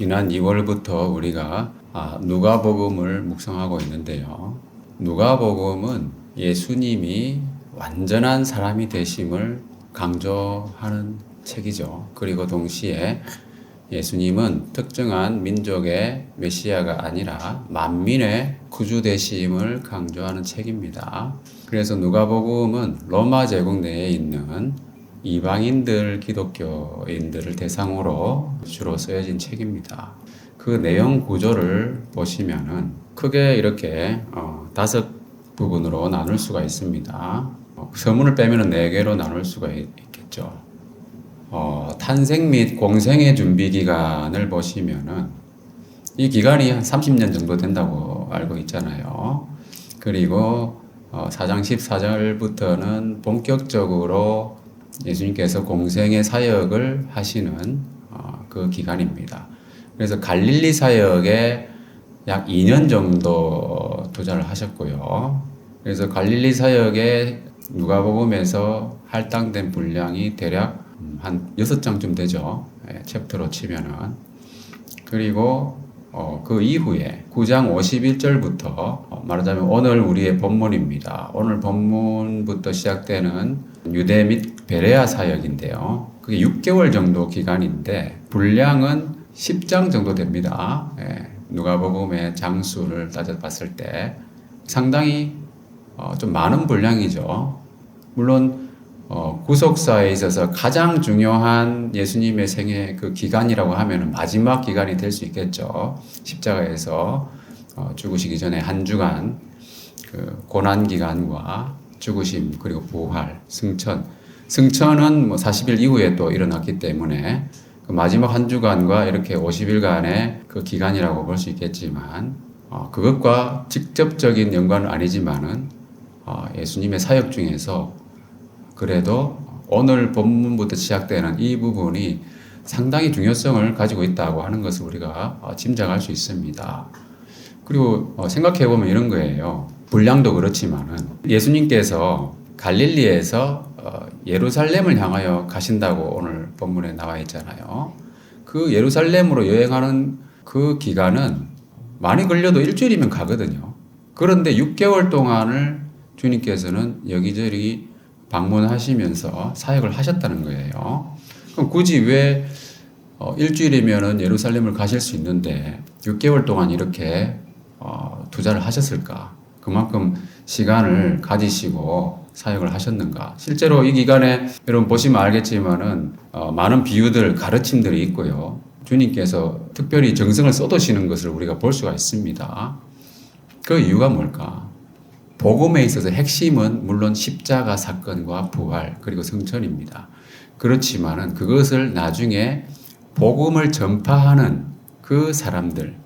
지난 2월부터 우리가 누가복음을 묵상하고 있는데요. 누가복음은 예수님이 완전한 사람이 되심을 강조하는 책이죠. 그리고 동시에 예수님은 특정한 민족의 메시아가 아니라 만민의 구주 되심을 강조하는 책입니다. 그래서 누가복음은 로마 제국 내에 있는 이방인들, 기독교인들을 대상으로 주로 쓰여진 책입니다. 그 내용 구조를 보시면은 크게 이렇게 5부분으로 나눌 수가 있습니다. 서문을 빼면은 4개로 나눌 수가 있겠죠. 탄생 및 공생의 준비 기간을 보시면은 이 기간이 한 30년 정도 된다고 알고 있잖아요. 그리고 4장 14절부터는 본격적으로 예수님께서 공생의 사역을 하시는 그 기간입니다. 그래서 갈릴리 사역에 약 2년 정도 투자를 하셨고요. 그래서 갈릴리 사역에 누가복음에서 할당된 분량이 대략 한 6장쯤 되죠. 챕터로 치면은. 그리고 그 이후에 9장 51절부터 말하자면 오늘 우리의 본문입니다. 오늘 본문부터 시작되는 유대 및 베레아 사역인데요. 그게 6개월 정도 기간인데 분량은 10장 정도 됩니다. 누가복음의 장수를 따져봤을 때 상당히 좀 많은 분량이죠. 물론 구속사에 있어서 가장 중요한 예수님의 생애 그 기간이라고 하면 마지막 기간이 될 수 있겠죠. 십자가에서 죽으시기 전에 한 주간 그 고난 기간과 죽으심 그리고 부활, 승천은 40일 이후에 또 일어났기 때문에 그 마지막 한 주간과 이렇게 50일간의 그 기간이라고 볼 수 있겠지만 그것과 직접적인 연관은 아니지만은 예수님의 사역 중에서 그래도 오늘 본문부터 시작되는 이 부분이 상당히 중요성을 가지고 있다고 하는 것을 우리가 짐작할 수 있습니다. 그리고 생각해보면 이런 거예요. 분량도 그렇지만은 예수님께서 갈릴리에서 예루살렘을 향하여 가신다고 오늘 본문에 나와 있잖아요. 그 예루살렘으로 여행하는 그 기간은 많이 걸려도 일주일이면 가거든요. 그런데 6개월 동안을 주님께서는 여기저기 방문하시면서 사역을 하셨다는 거예요. 그럼 굳이 왜 일주일이면은 예루살렘을 가실 수 있는데 6개월 동안 이렇게 투자를 하셨을까? 그만큼 시간을 가지시고 사역을 하셨는가? 실제로 이 기간에 여러분 보시면 알겠지만은 많은 비유들, 가르침들이 있고요. 주님께서 특별히 정성을 쏟으시는 것을 우리가 볼 수가 있습니다. 그 이유가 뭘까? 복음에 있어서 핵심은 물론 십자가 사건과 부활 그리고 승천입니다. 그렇지만은 그것을 나중에 복음을 전파하는 그 사람들,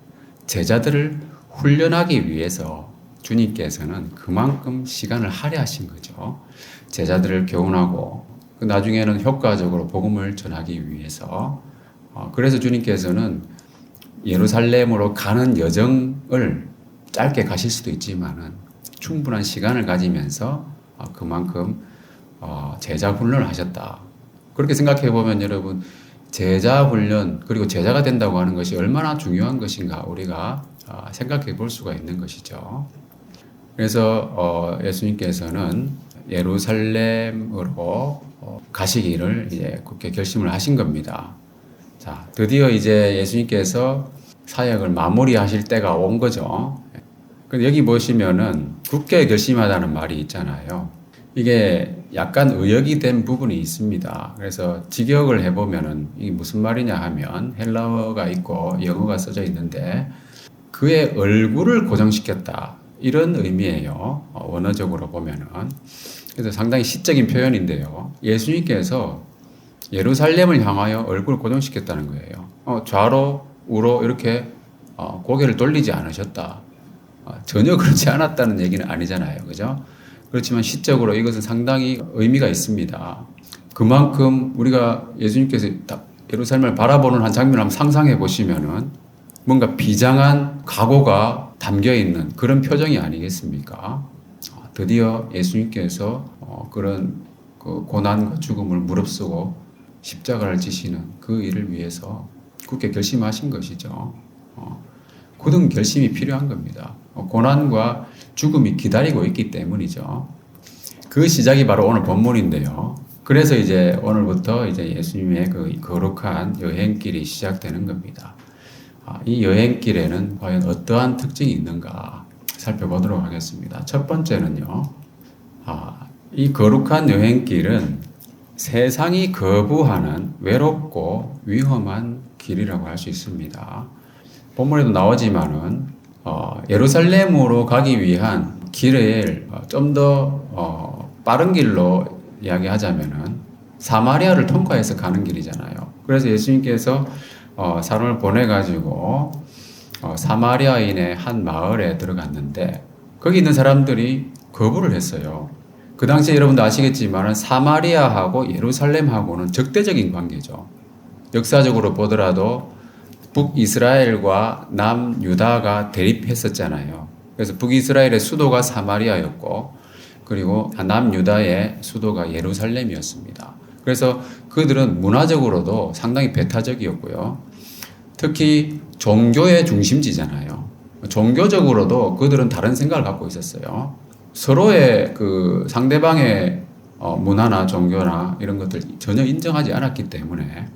제자들을 훈련하기 위해서 주님께서는 그만큼 시간을 할애하신 거죠. 제자들을 교훈하고 나중에는 효과적으로 복음을 전하기 위해서 그래서 주님께서는 예루살렘으로 가는 여정을 짧게 가실 수도 있지만은 충분한 시간을 가지면서 그만큼 제자 훈련을 하셨다. 그렇게 생각해 보면 여러분 제자 훈련 그리고 제자가 된다고 하는 것이 얼마나 중요한 것인가 우리가 생각해 볼 수가 있는 것이죠. 그래서 예수님께서는 예루살렘으로 가시기를 이제 그렇게 결심을 하신 겁니다. 자, 드디어 이제 예수님께서 사역을 마무리하실 때가 온 거죠. 근데 여기 보시면은 굳게 결심하다는 말이 있잖아요. 이게 약간 의역이 된 부분이 있습니다. 그래서 직역을 해보면은 이게 무슨 말이냐 하면 헬라어가 있고 영어가 써져 있는데 그의 얼굴을 고정시켰다. 이런 의미예요. 원어적으로 보면은. 그래서 상당히 시적인 표현인데요. 예수님께서 예루살렘을 향하여 얼굴을 고정시켰다는 거예요. 좌로, 우로 이렇게 고개를 돌리지 않으셨다. 전혀 그렇지 않았다는 얘기는 아니잖아요. 그죠? 그렇지만 시적으로 이것은 상당히 의미가 있습니다. 그만큼 우리가 예수님께서 예루살렘을 바라보는 한 장면을 한번 상상해 보시면은 뭔가 비장한 각오가 담겨 있는 그런 표정이 아니겠습니까? 드디어 예수님께서 그런 그 고난과 죽음을 무릅쓰고 십자가를 지시는 그 일을 위해서 굳게 결심하신 것이죠. 굳은 결심이 필요한 겁니다. 고난과 죽음이 기다리고 있기 때문이죠. 그 시작이 바로 오늘 본문인데요. 그래서 이제 오늘부터 이제 예수님의 그 거룩한 여행길이 시작되는 겁니다. 이 여행길에는 과연 어떠한 특징이 있는가 살펴보도록 하겠습니다. 첫 번째는요, 이 거룩한 여행길은 세상이 거부하는 외롭고 위험한 길이라고 할 수 있습니다. 본문에도 나오지만은 예루살렘으로 가기 위한 길을 좀 더 빠른 길로 이야기하자면은 사마리아를 통과해서 가는 길이잖아요. 그래서 예수님께서 사람을 보내가지고 사마리아인의 한 마을에 들어갔는데 거기 있는 사람들이 거부를 했어요. 그 당시에 여러분도 아시겠지만 사마리아하고 예루살렘하고는 적대적인 관계죠. 역사적으로 보더라도 북이스라엘과 남유다가 대립했었잖아요. 그래서 북이스라엘의 수도가 사마리아였고 그리고 남유다의 수도가 예루살렘이었습니다. 그래서 그들은 문화적으로도 상당히 배타적이었고요. 특히 종교의 중심지잖아요. 종교적으로도 그들은 다른 생각을 갖고 있었어요. 서로의 그 상대방의 문화나 종교나 이런 것들 전혀 인정하지 않았기 때문에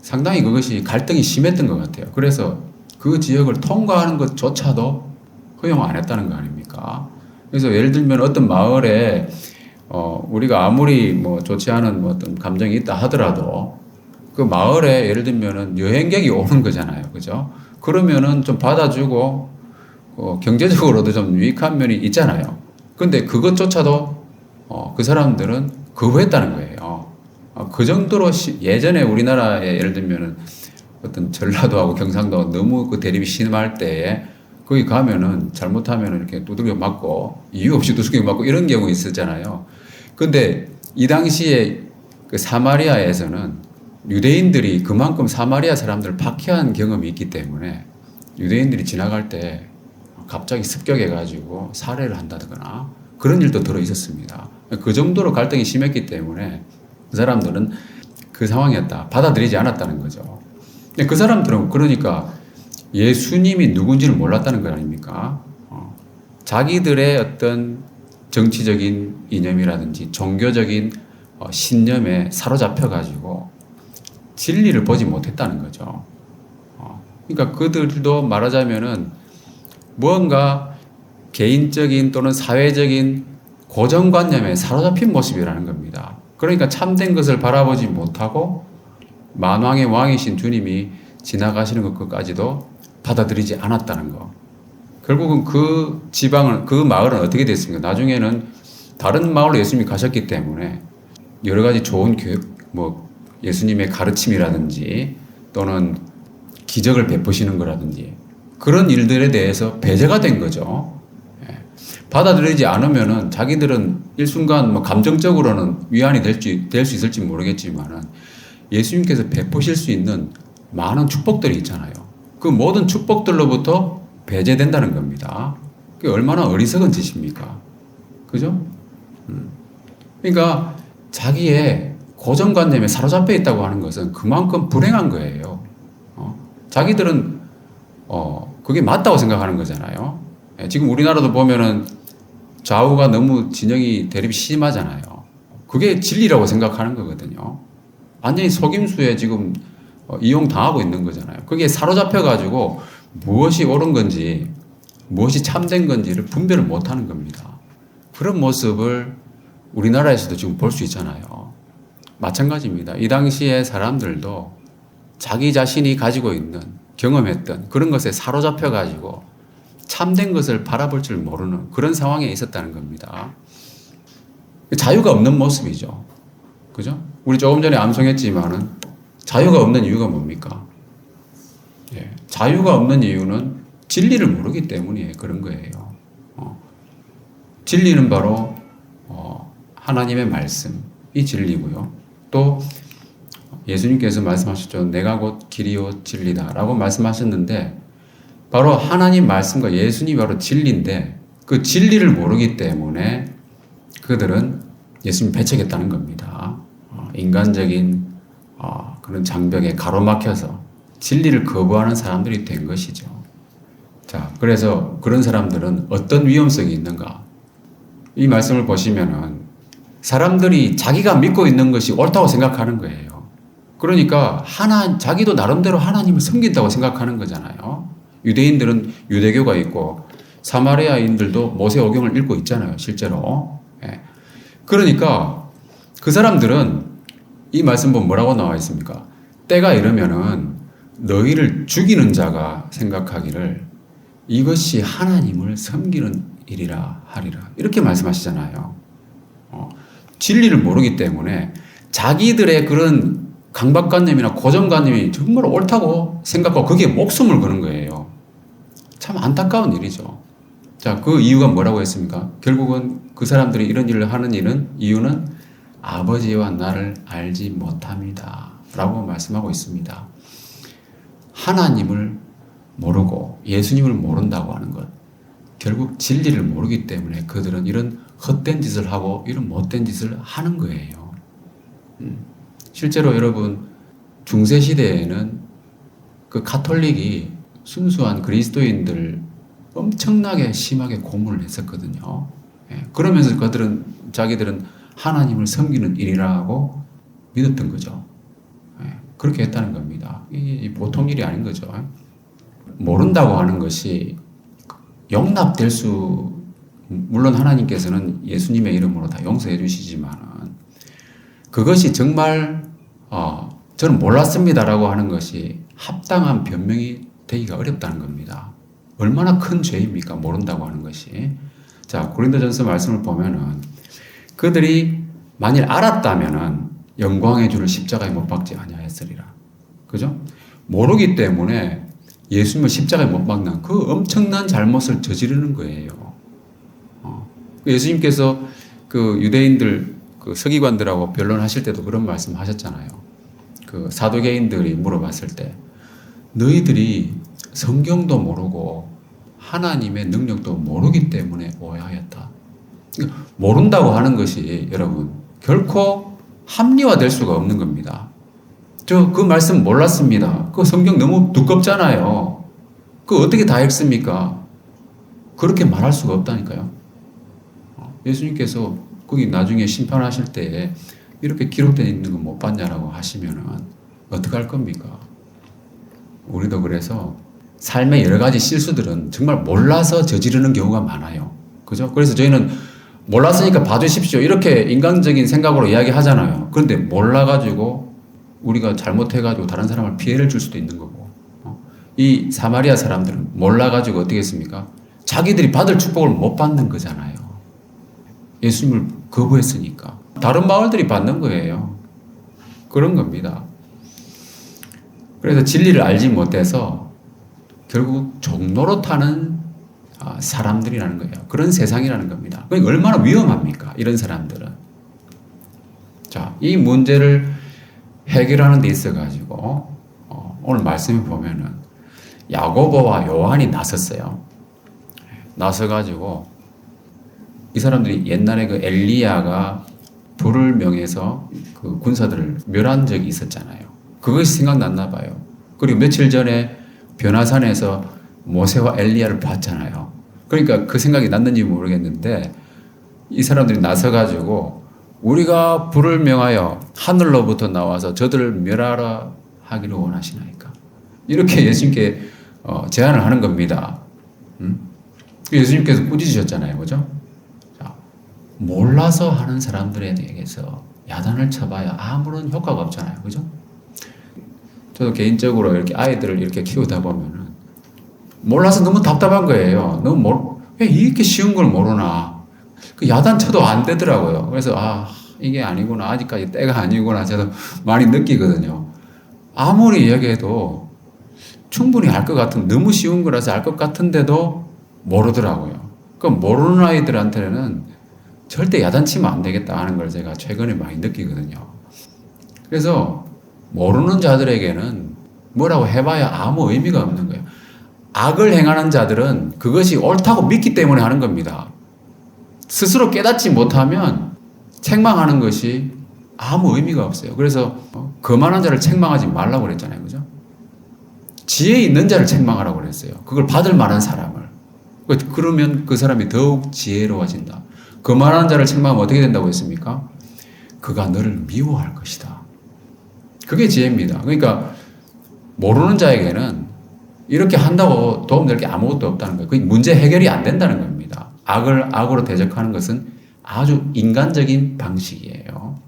상당히 그것이 갈등이 심했던 것 같아요. 그래서 그 지역을 통과하는 것조차도 허용 안 했다는 거 아닙니까? 그래서 예를 들면 어떤 마을에 우리가 아무리 뭐 좋지 않은 뭐 어떤 감정이 있다 하더라도 그 마을에 예를 들면은 여행객이 오는 거잖아요. 그죠? 그러면은 좀 받아주고 경제적으로도 좀 유익한 면이 있잖아요. 근데 그것조차도 그 사람들은 거부했다는 거예요. 그 정도로 예전에 우리나라에 예를 들면은 어떤 전라도하고 경상도 너무 그 대립이 심할 때에 거기 가면은 잘못하면은 이렇게 두들겨 맞고 이유 없이 두들겨 맞고 이런 경우 있었잖아요. 근데 이 당시에 그 사마리아에서는 유대인들이 그만큼 사마리아 사람들을 박해한 경험이 있기 때문에 유대인들이 지나갈 때 갑자기 습격해가지고 살해를 한다거나 그런 일도 들어 있었습니다. 그 정도로 갈등이 심했기 때문에 그 사람들은 그 상황이었다. 받아들이지 않았다는 거죠. 근데 그 사람들은 그러니까 예수님이 누군지를 몰랐다는 거 아닙니까? 자기들의 어떤 정치적인 이념이라든지 종교적인 신념에 사로잡혀가지고 진리를 보지 못했다는 거죠. 그러니까 그들도 말하자면은 무언가 개인적인 또는 사회적인 고정관념에 사로잡힌 모습이라는 겁니다. 그러니까 참된 것을 바라보지 못하고 만왕의 왕이신 주님이 지나가시는 것까지도 받아들이지 않았다는 거. 결국은 그 지방은, 그 마을은 어떻게 됐습니까? 나중에는 다른 마을로 예수님이 가셨기 때문에 여러 가지 좋은 교육, 뭐 예수님의 가르침이라든지 또는 기적을 베푸시는 거라든지 그런 일들에 대해서 배제가 된 거죠. 받아들이지 않으면은 자기들은 일순간 뭐 감정적으로는 위안이 될 수 있을지 모르겠지만은 예수님께서 베푸실 수 있는 많은 축복들이 있잖아요. 그 모든 축복들로부터 배제된다는 겁니다. 그게 얼마나 어리석은 짓입니까? 그죠? 그러니까 자기의 고정관념에 사로잡혀 있다고 하는 것은 그만큼 불행한 거예요. 자기들은 그게 맞다고 생각하는 거잖아요. 지금 우리나라도 보면은 좌우가 너무 진영이 대립이 심하잖아요. 그게 진리라고 생각하는 거거든요. 완전히 속임수에 지금 이용당하고 있는 거잖아요. 거기에 사로잡혀가지고 무엇이 옳은 건지 무엇이 참된 건지를 분별을 못하는 겁니다. 그런 모습을 우리나라에서도 지금 볼 수 있잖아요. 마찬가지입니다. 이 당시에 사람들도 자기 자신이 가지고 있는 경험했던 그런 것에 사로잡혀가지고 참된 것을 바라볼 줄 모르는 그런 상황에 있었다는 겁니다. 자유가 없는 모습이죠. 그죠? 우리 조금 전에 암송했지만은 자유가 없는 이유가 뭡니까? 자유가 없는 이유는 진리를 모르기 때문에 그런 거예요. 진리는 바로 하나님의 말씀이 진리고요. 또 예수님께서 말씀하셨죠. 내가 곧 길이요 진리다라고 말씀하셨는데 바로 하나님 말씀과 예수님이 바로 진리인데 그 진리를 모르기 때문에 그들은 예수님 배척했다는 겁니다. 인간적인 그런 장벽에 가로막혀서 진리를 거부하는 사람들이 된 것이죠. 자, 그래서 그런 사람들은 어떤 위험성이 있는가? 이 말씀을 보시면은 사람들이 자기가 믿고 있는 것이 옳다고 생각하는 거예요. 그러니까 자기도 나름대로 하나님을 섬긴다고 생각하는 거잖아요. 유대인들은 유대교가 있고 사마리아인들도 모세오경을 읽고 있잖아요, 실제로. 예. 그러니까 그 사람들은 이 말씀 보면 뭐라고 나와 있습니까? 때가 이르면은 너희를 죽이는 자가 생각하기를 이것이 하나님을 섬기는 일이라 하리라. 이렇게 말씀하시잖아요. 진리를 모르기 때문에 자기들의 그런 강박관념이나 고정관념이 정말 옳다고 생각하고 거기에 목숨을 거는 거예요. 참 안타까운 일이죠. 자, 그 이유가 뭐라고 했습니까? 결국은 그 사람들이 이런 일을 하는 이유는 아버지와 나를 알지 못함이다 라고 말씀하고 있습니다. 하나님을 모르고 예수님을 모른다고 하는 것, 결국 진리를 모르기 때문에 그들은 이런 헛된 짓을 하고 이런 못된 짓을 하는 거예요. 실제로 여러분, 중세시대에는 그 가톨릭이 순수한 그리스도인들 엄청나게 심하게 고문을 했었거든요. 그러면서 자기들은 하나님을 섬기는 일이라고 믿었던 거죠. 그렇게 했다는 겁니다. 이 보통 일이 아닌 거죠. 모른다고 하는 것이 용납될 물론 하나님께서는 예수님의 이름으로 다 용서해 주시지만 그것이 정말 저는 몰랐습니다라고 하는 것이 합당한 변명이 되기가 어렵다는 겁니다. 얼마나 큰 죄입니까? 모른다고 하는 것이. 자, 고린도전서 말씀을 보면은 그들이 만일 알았다면은 영광의 주를 십자가에 못 박지 아니하였으리라. 그죠? 모르기 때문에 예수님을 십자가에 못 박는 그 엄청난 잘못을 저지르는 거예요. 예수님께서 그 유대인들 그 서기관들하고 변론하실 때도 그런 말씀 하셨잖아요. 그 사두개인들이 물어봤을 때 너희들이 성경도 모르고 하나님의 능력도 모르기 때문에 오해하였다. 모른다고 하는 것이 여러분 결코 합리화될 수가 없는 겁니다. 저 그 말씀 몰랐습니다. 그 성경 너무 두껍잖아요. 그 어떻게 다 읽습니까? 그렇게 말할 수가 없다니까요. 예수님께서 거기 나중에 심판하실 때 이렇게 기록되어 있는 거 못 봤냐라고 하시면은 어떻게 할 겁니까? 우리도 그래서 삶의 여러 가지 실수들은 정말 몰라서 저지르는 경우가 많아요. 그죠? 그래서 저희는 몰랐으니까 봐주십시오. 이렇게 인간적인 생각으로 이야기하잖아요. 그런데 몰라가지고 우리가 잘못해가지고 다른 사람을 피해를 줄 수도 있는 거고. 이 사마리아 사람들은 몰라가지고 어떻게 했습니까? 자기들이 받을 축복을 못 받는 거잖아요. 예수님을 거부했으니까. 다른 마을들이 받는 거예요. 그런 겁니다. 그래서 진리를 알지 못해서 결국 종노릇하는 사람들이라는 거예요. 그런 세상이라는 겁니다. 그러니까 얼마나 위험합니까? 이런 사람들은. 자, 이 문제를 해결하는 데 있어가지고 오늘 말씀에 보면은 야고보와 요한이 나섰어요. 나서가지고 이 사람들이 옛날에 그 엘리야가 불을 명해서 그 군사들을 멸한 적이 있었잖아요. 그것이 생각났나 봐요. 그리고 며칠 전에 변화산에서 모세와 엘리야를 봤잖아요. 그러니까 그 생각이 났는지 모르겠는데 이 사람들이 나서가지고 우리가 불을 명하여 하늘로부터 나와서 저들을 멸하라 하기를 원하시나이까. 이렇게 예수님께 제안을 하는 겁니다. 예수님께서 꾸짖으셨잖아요. 그죠? 자, 몰라서 하는 사람들에 대해서 야단을 쳐봐야 아무런 효과가 없잖아요. 그죠? 저도 개인적으로 이렇게 아이들을 이렇게 키우다 보면은 몰라서 너무 답답한 거예요. 왜 이렇게 쉬운 걸 모르나. 그 야단 쳐도 안 되더라고요. 그래서 이게 아니구나. 아직까지 때가 아니구나. 저도 많이 느끼거든요. 아무리 얘기해도 충분히 알 것 같은, 너무 쉬운 거라서 알 것 같은데도 모르더라고요. 그 모르는 아이들한테는 절대 야단치면 안 되겠다 하는 걸 제가 최근에 많이 느끼거든요. 그래서 모르는 자들에게는 뭐라고 해봐야 아무 의미가 없는 거예요. 악을 행하는 자들은 그것이 옳다고 믿기 때문에 하는 겁니다. 스스로 깨닫지 못하면 책망하는 것이 아무 의미가 없어요. 그래서 거만한 자를 책망하지 말라고 그랬잖아요. 그죠? 지혜 있는 자를 책망하라고 그랬어요. 그걸 받을 만한 사람을. 그러면 그 사람이 더욱 지혜로워진다. 거만한 자를 책망하면 어떻게 된다고 했습니까? 그가 너를 미워할 것이다. 그게 지혜입니다. 그러니까 모르는 자에게는 이렇게 한다고 도움될 게 아무것도 없다는 거예요. 그게 문제 해결이 안 된다는 겁니다. 악을 악으로 대적하는 것은 아주 인간적인 방식이에요.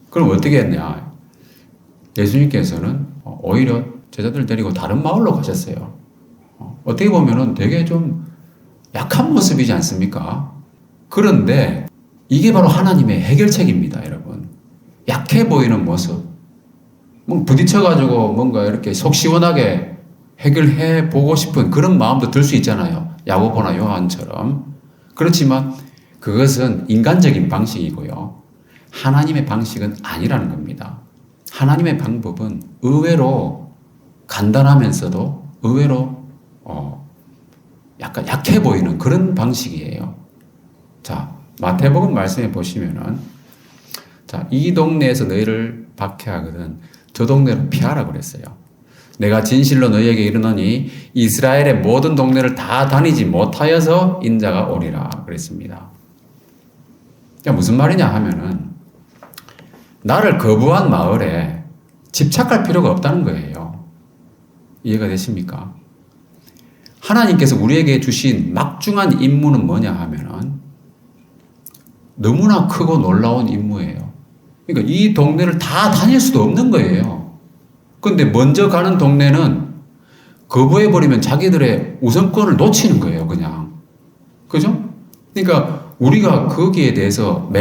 그럼 어떻게 했냐? 예수님께서는 오히려 제자들 데리고 다른 마을로 가셨어요. 어떻게 보면은 되게 좀 약한 모습이지 않습니까? 그런데 이게 바로 하나님의 해결책입니다, 여러분. 약해 보이는 모습. 부딪혀가지고 뭔가 이렇게 속 시원하게 해결해 보고 싶은 그런 마음도 들 수 있잖아요. 야고보나 요한처럼. 그렇지만 그것은 인간적인 방식이고요. 하나님의 방식은 아니라는 겁니다. 하나님의 방법은 의외로 간단하면서도 의외로 약간 약해 보이는 그런 방식이에요. 자, 마태복음 말씀해 보시면은 자, 이 동네에서 너희를 박해하거든 저 동네로 피하라 그랬어요. 내가 진실로 너희에게 이르노니 이스라엘의 모든 동네를 다 다니지 못하여서 인자가 오리라 그랬습니다. 그러니까 무슨 말이냐 하면은 나를 거부한 마을에 집착할 필요가 없다는 거예요. 이해가 되십니까? 하나님께서 우리에게 주신 막중한 임무는 뭐냐 하면은 너무나 크고 놀라운 임무예요. 그러니까 이 동네를 다 다닐 수도 없는 거예요. 그런데 먼저 가는 동네는 거부해버리면 자기들의 우선권을 놓치는 거예요, 그냥. 그죠? 그러니까 우리가 거기에 대해서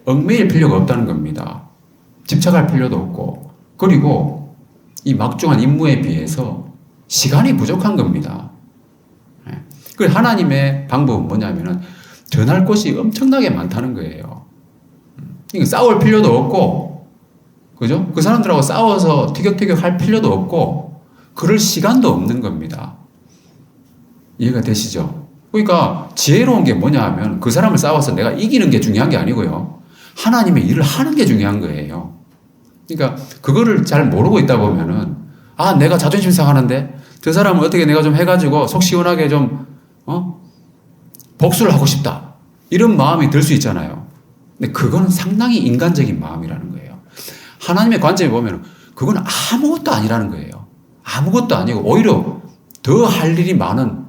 얽매일 필요가 없다는 겁니다. 집착할 필요도 없고, 그리고 이 막중한 임무에 비해서 시간이 부족한 겁니다. 그 하나님의 방법은 뭐냐면은 전할 곳이 엄청나게 많다는 거예요. 그러니까 싸울 필요도 없고, 그죠? 그 사람들하고 싸워서 티격태격 할 필요도 없고, 그럴 시간도 없는 겁니다. 이해가 되시죠? 그러니까 지혜로운 게 뭐냐 하면 그 사람을 싸워서 내가 이기는 게 중요한 게 아니고요. 하나님의 일을 하는 게 중요한 거예요. 그러니까 그거를 잘 모르고 있다 보면은 아, 내가 자존심 상하는데 저 사람은 어떻게 내가 좀 해가지고 속 시원하게 좀 복수를 하고 싶다. 이런 마음이 들 수 있잖아요. 근데 그건 상당히 인간적인 마음이라는 거예요. 하나님의 관점에 보면 그건 아무것도 아니라는 거예요. 아무것도 아니고 오히려 더 할 일이 많은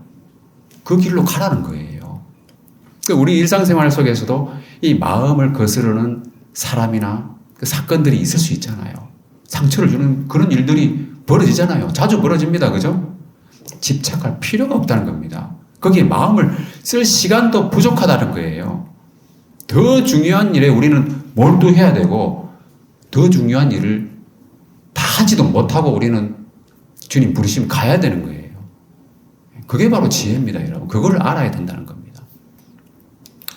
그 길로 가라는 거예요. 우리 일상생활 속에서도 이 마음을 거스르는 사람이나 그 사건들이 있을 수 있잖아요. 상처를 주는 그런 일들이 벌어지잖아요. 자주 벌어집니다. 그죠? 집착할 필요가 없다는 겁니다. 거기에 마음을 쓸 시간도 부족하다는 거예요. 더 중요한 일에 우리는 몰두해야 되고 더 중요한 일을 다 하지도 못하고 우리는 주님 부르시면 가야 되는 거예요. 그게 바로 지혜입니다, 여러분. 그걸 알아야 된다는 겁니다.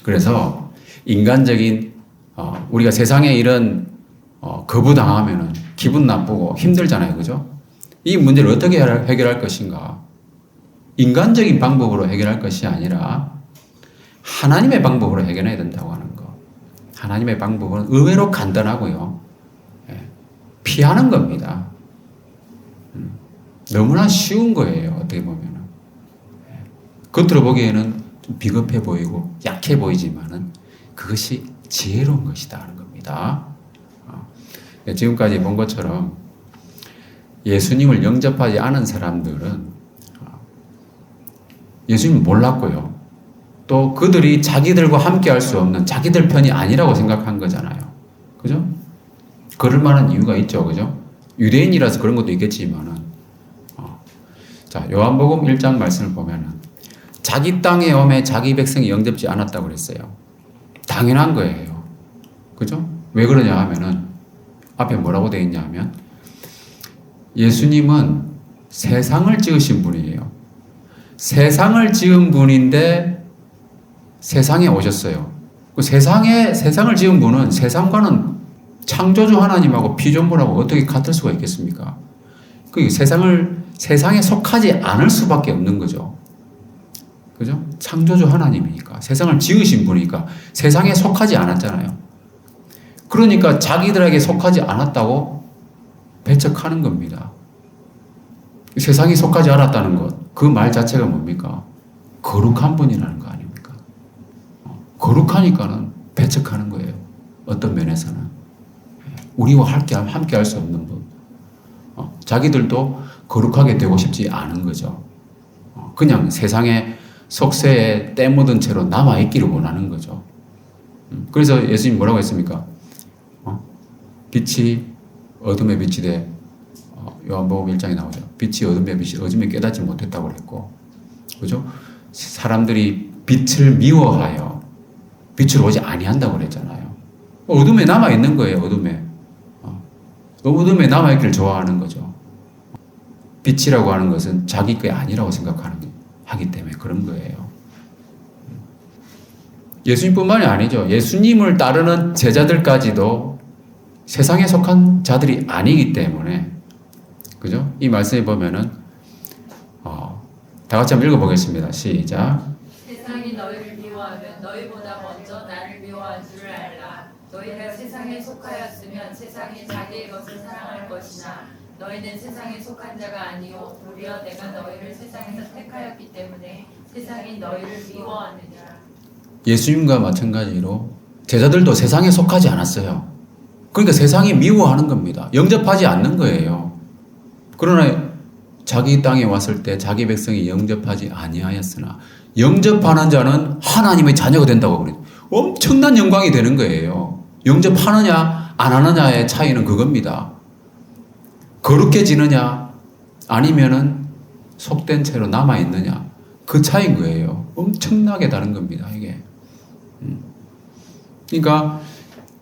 그래서 인간적인 우리가 세상에 이런 거부당하면은 기분 나쁘고 힘들잖아요, 그죠? 이 문제를 어떻게 해결할 것인가? 인간적인 방법으로 해결할 것이 아니라 하나님의 방법으로 해결해야 된다고 하는 거. 하나님의 방법은 의외로 간단하고요. 피하는 겁니다. 너무나 쉬운 거예요, 어떻게 보면은. 겉으로 보기에는 좀 비겁해 보이고 약해 보이지만은 그것이 지혜로운 것이다 하는 겁니다. 지금까지 본 것처럼 예수님을 영접하지 않은 사람들은 예수님을 몰랐고요. 또 그들이 자기들과 함께 할 수 없는 자기들 편이 아니라고 생각한 거잖아요. 그죠? 그럴 만한 이유가 있죠. 그죠? 유대인이라서 그런 것도 있겠지만은. 자, 요한복음 1장 말씀을 보면은 자기 땅에 오매 자기 백성이 영접지 않았다고 그랬어요. 당연한 거예요. 그죠? 왜 그러냐 하면은 앞에 뭐라고 되어 있냐 하면 예수님은 세상을 지으신 분이에요. 세상을 지은 분인데 세상에 오셨어요. 그 세상을 지은 분은 세상과는 창조주 하나님하고 피조물하고 어떻게 같을 수가 있겠습니까? 그 세상에 속하지 않을 수밖에 없는 거죠. 그죠? 창조주 하나님이니까. 세상을 지으신 분이니까 세상에 속하지 않았잖아요. 그러니까 자기들에게 속하지 않았다고 배척하는 겁니다. 세상에 속하지 않았다는 것, 그 말 자체가 뭡니까? 거룩한 분이라는 거 아닙니까? 거룩하니까는 배척하는 거예요. 어떤 면에서는. 우리와 함께 할 수 없는 분. 자기들도 거룩하게 되고 싶지 않은 거죠. 그냥 세상의 속세에 때 묻은 채로 남아있기를 원하는 거죠. 그래서 예수님 뭐라고 했습니까? 빛이 어둠에 빛이 돼. 요한복음 1장에 나오죠. 빛이 어둠에 깨닫지 못했다고 그랬고, 그죠? 사람들이 빛을 미워하여 빛을 오지 아니한다고 그랬잖아요. 어둠에 남아 있는 거예요. 어둠에 남아 있기를 좋아하는 거죠. 빛이라고 하는 것은 자기 게 아니라고 하기 때문에 그런 거예요. 예수님뿐만이 아니죠. 예수님을 따르는 제자들까지도 세상에 속한 자들이 아니기 때문에, 그죠? 이 말씀에 보면은, 다 같이 한번 읽어보겠습니다. 시작. 세상이 너희를 미워하면 너희보다 먼저 나를 미워한 줄을 알라. 너희가 세상에 속하였으면 세상이 자기의 것을 사랑할 것이나 너희는 세상에 속한 자가 아니요 도리어 내가 너희를 세상에서 택하였기 때문에 세상이 너희를 미워하느니라. 예수님과 마찬가지로 제자들도 세상에 속하지 않았어요. 그러니까 세상이 미워하는 겁니다. 영접하지 않는 거예요. 그러나 자기 땅에 왔을 때 자기 백성이 영접하지 아니하였으나 영접하는 자는 하나님의 자녀가 된다고 그래요. 엄청난 영광이 되는 거예요. 영접하느냐 안 하느냐의 차이는 그겁니다. 거룩해지느냐 아니면은 속된 채로 남아있느냐, 그 차이인 거예요. 엄청나게 다른 겁니다, 이게. 그러니까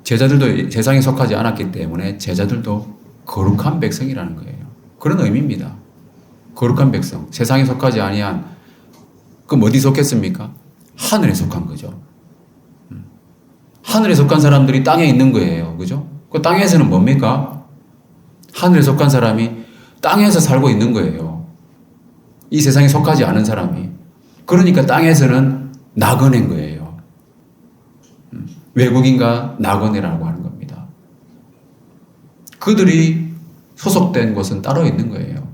제자들도 세상에 속하지 않았기 때문에 제자들도 거룩한 백성이라는 거예요. 그런 의미입니다. 거룩한 백성, 세상에 속하지 아니한, 그럼 어디 속했습니까? 하늘에 속한 거죠. 하늘에 속한 사람들이 땅에 있는 거예요. 그죠? 그 땅에서는 뭡니까? 하늘에 속한 사람이 땅에서 살고 있는 거예요. 이 세상에 속하지 않은 사람이. 그러니까 땅에서는 나그네인 거예요. 외국인과 나그네라고 하는 겁니다. 그들이 소속된 곳은 따로 있는 거예요.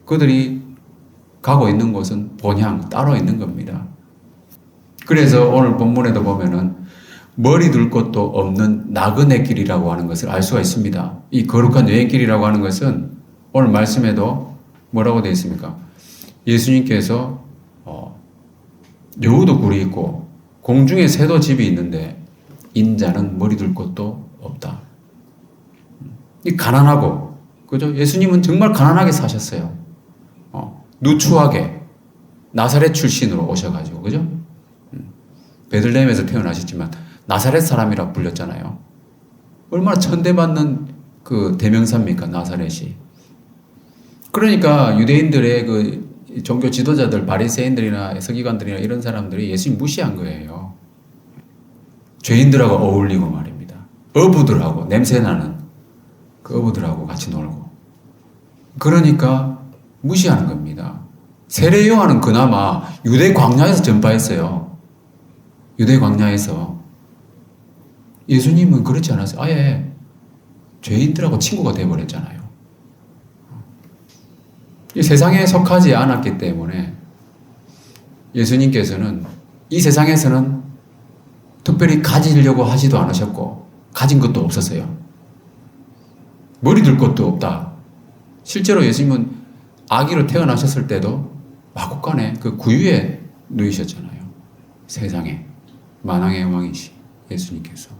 그들이 가고 있는 곳은 본향 따로 있는 겁니다. 그래서 오늘 본문에도 보면은 머리 둘 곳도 없는 나그네 길이라고 하는 것을 알 수가 있습니다. 이 거룩한 여행길이라고 하는 것은 오늘 말씀에도 뭐라고 되어 있습니까? 예수님께서 여우도 굴이 있고 공중에 새도 집이 있는데 인자는 머리 둘 곳도 없다. 이 가난하고, 그죠? 예수님은 정말 가난하게 사셨어요. 누추하게 나사렛 출신으로 오셔가지고, 그죠? 베들레헴에서 태어나셨지만 나사렛 사람이라 불렸잖아요. 얼마나 천대받는 그 대명사입니까, 나사렛이. 그러니까 유대인들의 그 종교 지도자들, 바리새인들이나 서기관들이나 이런 사람들이 예수님 무시한 거예요. 죄인들하고 어울리고 말입니다. 어부들하고, 냄새나는 그 어부들하고 같이 놀고. 그러니까 무시하는 겁니다. 세례 요한은 그나마 유대 광야에서 전파했어요. 유대 광야에서. 예수님은 그렇지 않았어요. 아예 죄인들하고 친구가 되어버렸잖아요. 이 세상에 속하지 않았기 때문에 예수님께서는 이 세상에서는 특별히 가지려고 하지도 않으셨고 가진 것도 없었어요. 머리 둘 것도 없다. 실제로 예수님은 아기로 태어나셨을 때도 마국간에 그 구유에 누이셨잖아요. 세상에 만왕의 왕이시 예수님께서.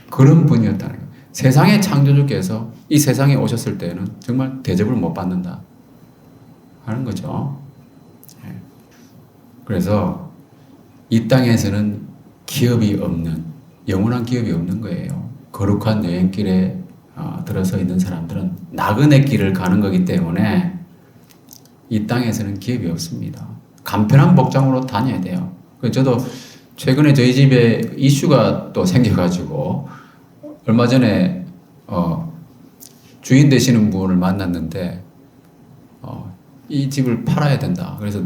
그런 분이었다는 거예요. 세상의 창조주께서 이 세상에 오셨을 때는 정말 대접을 못 받는다 하는 거죠. 그래서 이 땅에서는 기업이 없는, 영원한 기업이 없는 거예요. 거룩한 여행길에 들어서 있는 사람들은 나그네 길을 가는 거기 때문에 이 땅에서는 기업이 없습니다. 간편한 복장으로 다녀야 돼요. 저도 최근에 저희 집에 이슈가 또 생겨가지고 얼마 전에 주인 되시는 분을 만났는데 이 집을 팔아야 된다. 그래서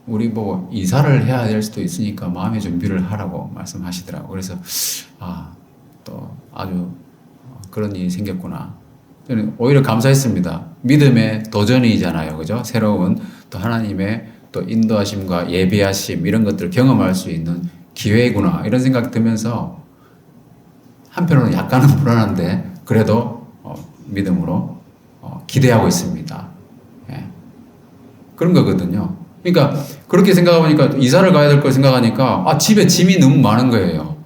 우리 보고 이사를 해야 될 수도 있으니까 마음의 준비를 하라고 말씀하시더라고요. 그래서 또 아주 그런 일이 생겼구나. 저는 오히려 감사했습니다. 믿음의 도전이잖아요. 그죠? 새로운 또 하나님의 또 인도하심과 예비하심 이런 것들을 경험할 수 있는 기회구나 이런 생각 들면서 한편으로는 약간은 불안한데 그래도 믿음으로 기대하고 있습니다. 예. 그런 거거든요. 그러니까 그렇게 생각해보니까 이사를 가야 될 걸 생각하니까 집에 짐이 너무 많은 거예요.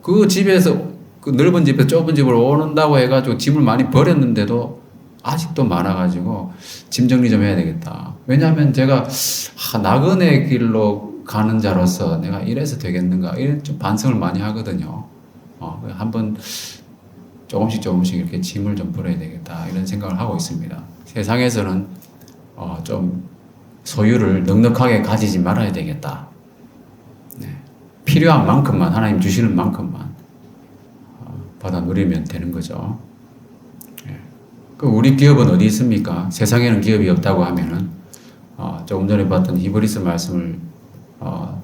그 집에서 그 넓은 집에서 좁은 집으로 오는다고 해가지고 짐을 많이 버렸는데도 아직도 많아가지고 짐 정리 좀 해야 되겠다. 왜냐하면 제가 나그네 길로 가는 자로서 내가 이래서 되겠는가 이런 좀 반성을 많이 하거든요. 한번 조금씩 이렇게 짐을 좀 버려야 되겠다 이런 생각을 하고 있습니다. 세상에서는 좀 소유를 넉넉하게 가지지 말아야 되겠다. 네. 필요한 만큼만 하나님 주시는 만큼만 받아 누리면 되는 거죠. 네. 그 우리 기업은 어디 있습니까? 세상에는 기업이 없다고 하면은 조금 전에 봤던 히브리서 말씀을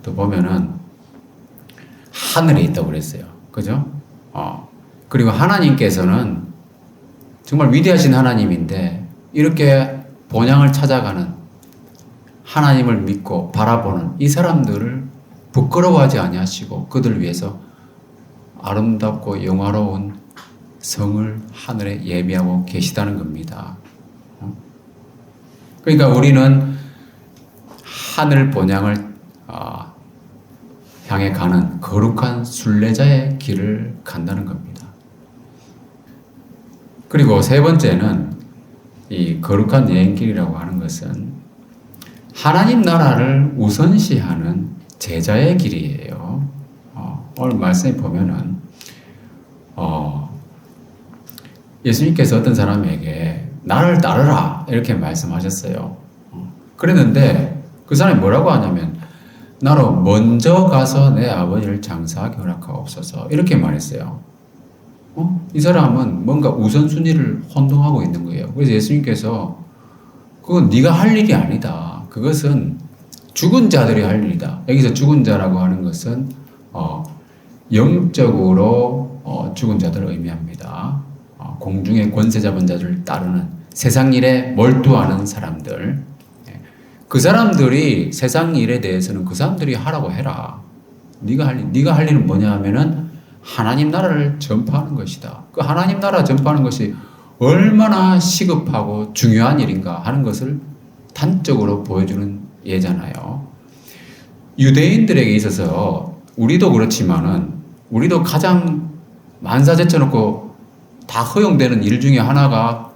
또 보면은 하늘에 있다고 그랬어요. 그죠? 그리고 하나님께서는 정말 위대하신 하나님인데 이렇게 본향을 찾아가는 하나님을 믿고 바라보는 이 사람들을 부끄러워하지 아니하시고 그들을 위해서 아름답고 영화로운 성을 하늘에 예비하고 계시다는 겁니다. 그러니까 우리는 하늘 본향을 향해 가는 거룩한 순례자의 길을 간다는 겁니다. 그리고 세 번째는 이 거룩한 여행길이라고 하는 것은 하나님 나라를 우선시하는 제자의 길이에요. 오늘 말씀에 보면은 예수님께서 어떤 사람에게 나를 따르라 이렇게 말씀하셨어요. 그랬는데 그 사람이 뭐라고 하냐면 나로 먼저 가서 내 아버지를 장사하게 허락하옵소서 이렇게 말했어요. 이 사람은 뭔가 우선순위를 혼동하고 있는 거예요. 그래서 예수님께서 그건 네가 할 일이 아니다. 그것은 죽은 자들이 할 일이다. 여기서 죽은 자라고 하는 것은 영적으로 죽은 자들을 의미합니다. 공중의 권세 잡은 자들을 따르는 세상 일에 몰두하는 사람들. 그 사람들이 세상 일에 대해서는 그 사람들이 하라고 해라. 네가 할 일은 뭐냐 하면은 하나님 나라를 전파하는 것이다. 그 하나님 나라 전파하는 것이 얼마나 시급하고 중요한 일인가 하는 것을 단적으로 보여주는 예잖아요. 유대인들에게 있어서 우리도 그렇지만은 우리도 가장 만사제쳐놓고 다 허용되는 일 중에 하나가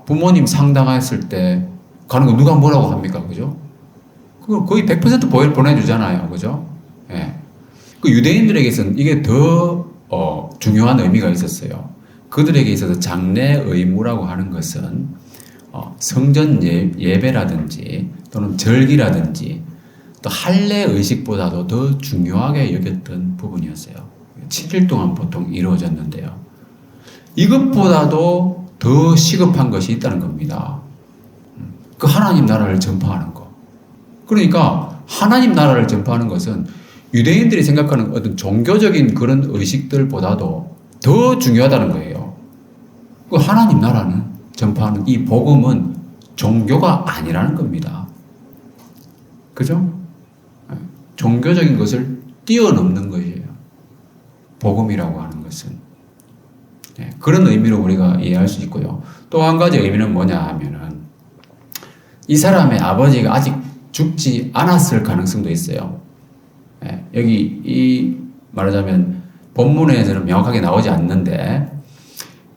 부모님 상담했을 때 가는 거 누가 뭐라고 합니까? 그죠? 그걸 거의 100% 보내주잖아요. 그죠? 예. 그 유대인들에게서는 이게 더 중요한 의미가 있었어요. 그들에게 있어서 장례 의무라고 하는 것은 성전 예배라든지 또는 절기라든지 또 할례 의식보다도 더 중요하게 여겼던 부분이었어요. 7일 동안 보통 이루어졌는데요. 이것보다도 더 시급한 것이 있다는 겁니다. 그 하나님 나라를 전파하는 거. 그러니까 하나님 나라를 전파하는 것은 유대인들이 생각하는 어떤 종교적인 그런 의식들보다도 더 중요하다는 거예요. 그 하나님 나라는 전파하는 이 복음은 종교가 아니라는 겁니다. 그죠? 종교적인 것을 뛰어넘는 것이에요. 복음이라고 하는 것은. 그런 의미로 우리가 이해할 수 있고요. 또 한 가지 의미는 뭐냐 하면은 이 사람의 아버지가 아직 죽지 않았을 가능성도 있어요. 여기 이 말하자면 본문에서는 명확하게 나오지 않는데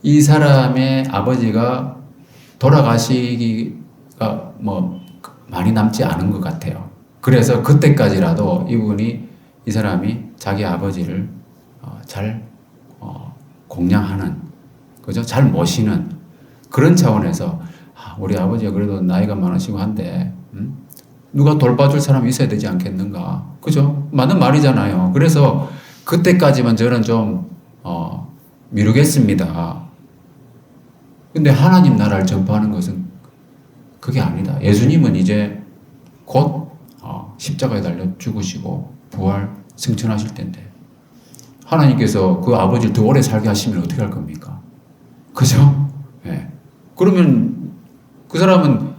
이 사람의 아버지가 돌아가시기가 많이 남지 않은 것 같아요. 그래서 그때까지라도 이 사람이 자기 아버지를 잘 공양하는, 그죠? 잘 모시는 그런 차원에서 우리 아버지가 그래도 나이가 많으시고 한데 누가 돌봐줄 사람이 있어야 되지 않겠는가? 그죠? 맞는 말이잖아요. 그래서 그때까지만 저는 좀 미루겠습니다. 근데 하나님 나라를 전파하는 것은 그게 아니다. 예수님은 이제 곧 십자가에 달려 죽으시고 부활 승천하실 텐데 하나님께서 그 아버지를 더 오래 살게 하시면 어떻게 할 겁니까? 그죠? 예. 그러면 그 사람은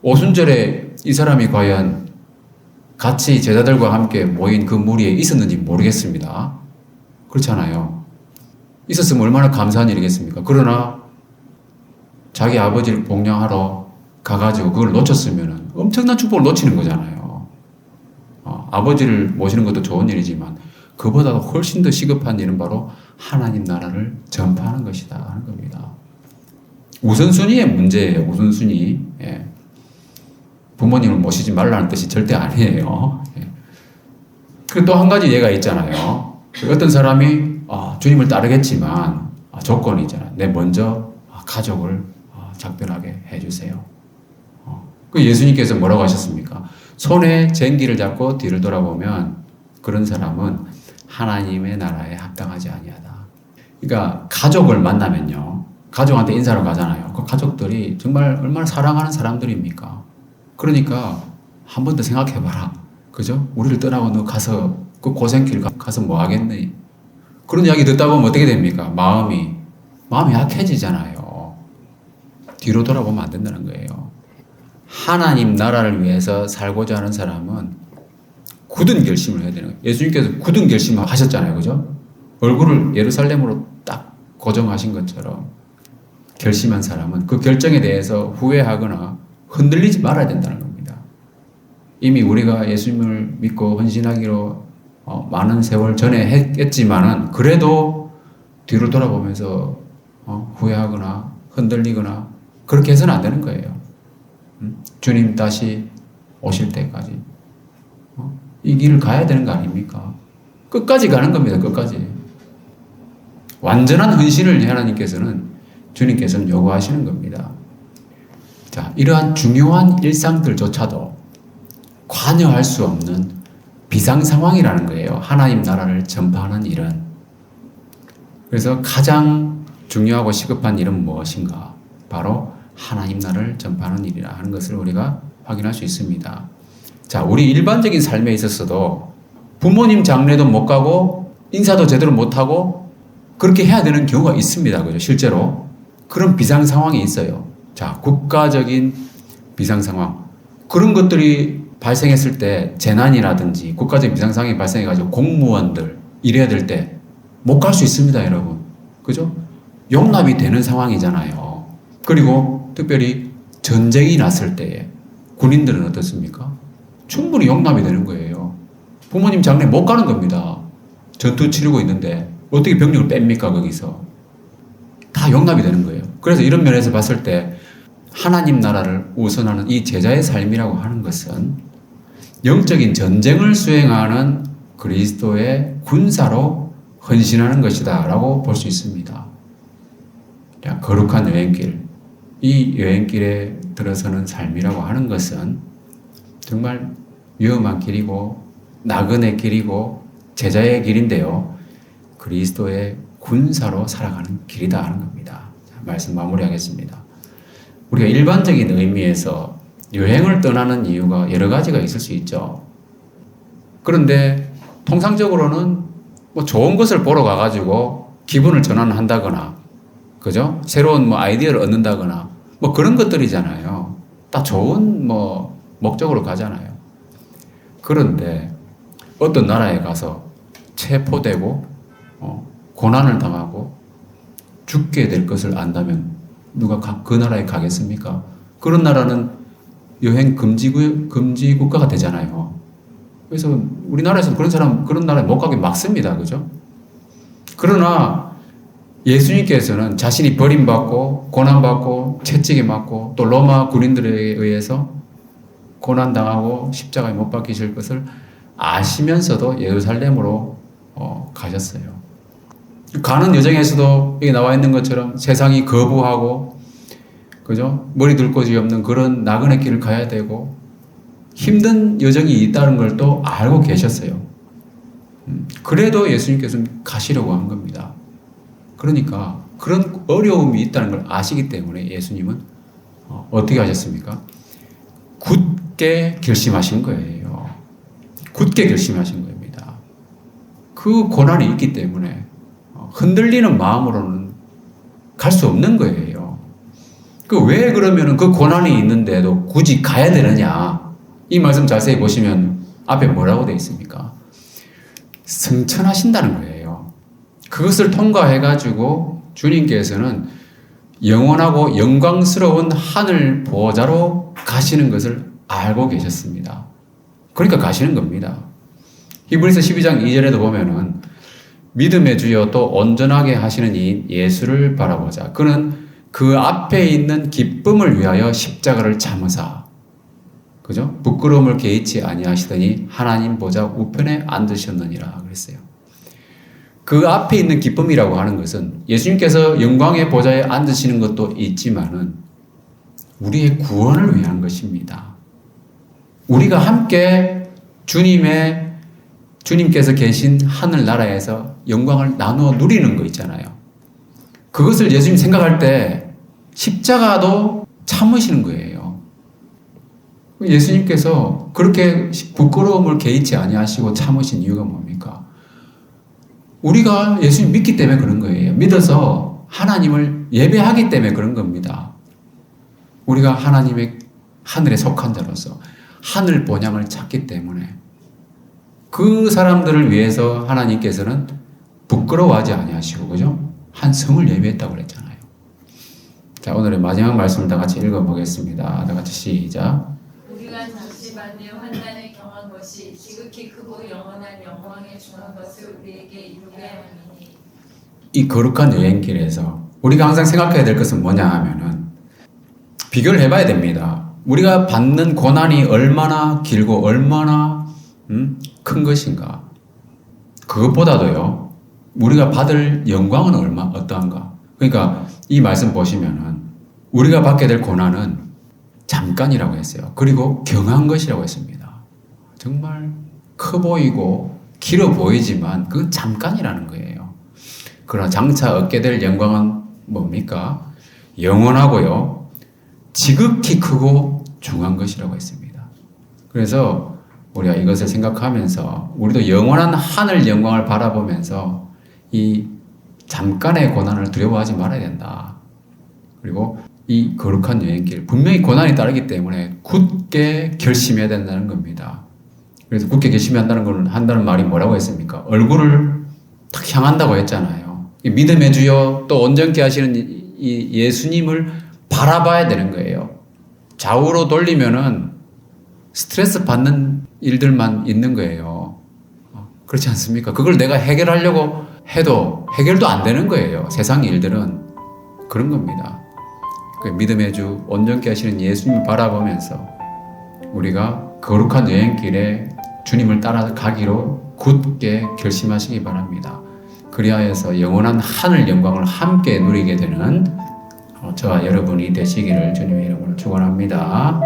오순절에 이 사람이 과연 같이 제자들과 함께 모인 그 무리에 있었는지 모르겠습니다. 그렇잖아요. 있었으면 얼마나 감사한 일이겠습니까? 그러나 자기 아버지를 복양하러 가가지고 그걸 놓쳤으면 엄청난 축복을 놓치는 거잖아요. 아버지를 모시는 것도 좋은 일이지만 그보다 훨씬 더 시급한 일은 바로 하나님 나라를 전파하는 것이다 하는 겁니다. 우선순위의 문제예요. 우선순위. 예. 부모님을 모시지 말라는 뜻이 절대 아니에요. 예. 그리고 또 한 가지 예가 있잖아요. 어떤 사람이 주님을 따르겠지만 조건이 있잖아요. 내 먼저 가족을 작별하게 해주세요. 그 예수님께서 뭐라고 하셨습니까? 손에 쟁기를 잡고 뒤를 돌아보면 그런 사람은 하나님의 나라에 합당하지 아니하다. 그러니까 가족을 만나면요. 가족한테 인사를 가잖아요. 그 가족들이 정말 얼마나 사랑하는 사람들입니까? 그러니까 한 번 더 생각해봐라. 그죠? 우리를 떠나고 너 가서 그 고생길 가서 뭐 하겠니? 그런 이야기 듣다 보면 어떻게 됩니까? 마음이 약해지잖아요. 뒤로 돌아보면 안 된다는 거예요. 하나님 나라를 위해서 살고자 하는 사람은 굳은 결심을 해야 되는 거예요. 예수님께서 굳은 결심을 하셨잖아요. 그죠? 얼굴을 예루살렘으로 딱 고정하신 것처럼 결심한 사람은 그 결정에 대해서 후회하거나 흔들리지 말아야 된다는 겁니다. 이미 우리가 예수님을 믿고 헌신하기로 많은 세월 전에 했지만은 그래도 뒤로 돌아보면서 후회하거나 흔들리거나 그렇게 해서는 안 되는 거예요. 주님 다시 오실 때까지 이 길을 가야 되는 거 아닙니까? 끝까지 가는 겁니다. 끝까지. 완전한 헌신을 하나님께서는 주님께서는 요구하시는 겁니다. 자, 이러한 중요한 일상들조차도 관여할 수 없는 비상 상황이라는 거예요. 하나님 나라를 전파하는 일은. 그래서 가장 중요하고 시급한 일은 무엇인가? 바로 하나님 나라를 전파하는 일이라 하는 것을 우리가 확인할 수 있습니다. 자, 우리 일반적인 삶에 있어서도 부모님 장례도 못 가고 인사도 제대로 못 하고 그렇게 해야 되는 경우가 있습니다. 그죠? 실제로 그런 비상 상황이 있어요. 자, 국가적인 비상 상황. 그런 것들이 발생했을 때 재난이라든지 국가적인 비상 상황이 발생해 가지고 공무원들 일해야 될 때 못 갈 수 있습니다, 여러분. 그죠? 용납이 되는 상황이잖아요. 그리고 특별히 전쟁이 났을 때에 군인들은 어떻습니까? 충분히 용납이 되는 거예요. 부모님 장례 못 가는 겁니다. 전투 치르고 있는데 어떻게 병력을 뺍니까, 거기서? 다 용납이 되는 거예요. 그래서 이런 면에서 봤을 때 하나님 나라를 우선하는 이 제자의 삶이라고 하는 것은 영적인 전쟁을 수행하는 그리스도의 군사로 헌신하는 것이다 라고 볼 수 있습니다. 거룩한 여행길, 이 여행길에 들어서는 삶이라고 하는 것은 정말 위험한 길이고 나그네 길이고 제자의 길인데요. 그리스도의 군사로 살아가는 길이다 하는 겁니다. 자, 말씀 마무리하겠습니다. 우리가 일반적인 의미에서 여행을 떠나는 이유가 여러 가지가 있을 수 있죠. 그런데 통상적으로는 뭐 좋은 것을 보러 가가지고 기분을 전환한다거나, 그죠? 새로운 뭐 아이디어를 얻는다거나, 뭐 그런 것들이잖아요. 다 좋은 뭐 목적으로 가잖아요. 그런데 어떤 나라에 가서 체포되고, 고난을 당하고 죽게 될 것을 안다면 누가 그 나라에 가겠습니까? 그런 나라는 여행 금지 국가가 되잖아요. 그래서 우리나라에서 그런 나라에 못 가게 막습니다. 그죠? 그러나 예수님께서는 자신이 버림받고 고난받고 채찍에 맞고 또 로마 군인들에 의해서 고난당하고 십자가에 못 박히실 것을 아시면서도 예루살렘으로 가셨어요. 가는 여정에서도 여기 나와 있는 것처럼 세상이 거부하고, 그죠? 머리 둘 곳이 없는 그런 나그네 길을 가야 되고 힘든 여정이 있다는 걸 또 알고 계셨어요. 그래도 예수님께서는 가시려고 한 겁니다. 그러니까 그런 어려움이 있다는 걸 아시기 때문에 예수님은 어떻게 하셨습니까? 굳게 결심하신 거예요. 굳게 결심하신 겁니다. 그 고난이 있기 때문에 흔들리는 마음으로는 갈 수 없는 거예요. 그 왜 그러면은 그 고난이 있는데도 굳이 가야 되느냐? 이 말씀 자세히 보시면 앞에 뭐라고 되어 있습니까? 승천하신다는 거예요. 그것을 통과해가지고 주님께서는 영원하고 영광스러운 하늘 보좌로 가시는 것을 알고 계셨습니다. 그러니까 가시는 겁니다. 히브리서 12장 2절에도 보면은 믿음의 주여 또 온전하게 하시는 이 예수를 바라보자. 그는 그 앞에 있는 기쁨을 위하여 십자가를 참으사, 그죠? 부끄러움을 개의치 아니하시더니 하나님 보좌 우편에 앉으셨느니라 그랬어요. 그 앞에 있는 기쁨이라고 하는 것은 예수님께서 영광의 보좌에 앉으시는 것도 있지만은 우리의 구원을 위한 것입니다. 우리가 함께 주님께서 계신 하늘나라에서 영광을 나누어 누리는 거 있잖아요. 그것을 예수님 생각할 때 십자가도 참으시는 거예요. 예수님께서 그렇게 부끄러움을 개의치 아니하시고 참으신 이유가 뭡니까? 우리가 예수님 믿기 때문에 그런 거예요. 믿어서 하나님을 예배하기 때문에 그런 겁니다. 우리가 하나님의 하늘에 속한 자로서 하늘 본향을 찾기 때문에 그 사람들을 위해서 하나님께서는 부끄러워하지 아니하시고, 그죠? 한 성을 예비했다고 그랬잖아요. 자, 오늘의 마지막 말씀을 다 같이 읽어보겠습니다. 다 같이 시작. 우리가 잠시 받는 환난을 경한 것이 지극히 크고 영원한 영광에 중한 것을 우리에게 이루게 하니. 이 거룩한 여행길에서 우리가 항상 생각해야 될 것은 뭐냐 하면은 비교를 해봐야 됩니다. 우리가 받는 고난이 얼마나 길고 얼마나 큰 것인가. 그것보다도요, 우리가 받을 영광은 어떠한가. 그러니까 이 말씀 보시면은 우리가 받게 될 고난은 잠깐이라고 했어요. 그리고 경한 것이라고 했습니다. 정말 커 보이고 길어 보이지만 그건 잠깐이라는 거예요. 그러나 장차 얻게 될 영광은 뭡니까? 영원하고요, 지극히 크고 중한 것이라고 했습니다. 그래서 우리가 이것을 생각하면서 우리도 영원한 하늘 영광을 바라보면서 이 잠깐의 고난을 두려워하지 말아야 된다. 그리고 이 거룩한 여행길, 분명히 고난이 따르기 때문에 굳게 결심해야 된다는 겁니다. 그래서 굳게 한다는 말이 뭐라고 했습니까? 얼굴을 탁 향한다고 했잖아요. 믿음의 주여 또 온전케 하시는 이 예수님을 바라봐야 되는 거예요. 좌우로 돌리면은 스트레스 받는 일들만 있는 거예요. 그렇지 않습니까? 그걸 내가 해결하려고 해도 해결도 안 되는 거예요. 세상 일들은 그런 겁니다. 믿음의 주 온전케 하시는 예수님을 바라보면서 우리가 거룩한 여행길에 주님을 따라가기로 굳게 결심하시기 바랍니다. 그리하여서 영원한 하늘 영광을 함께 누리게 되는 저와 여러분이 되시기를 주님의 이름으로 축원합니다.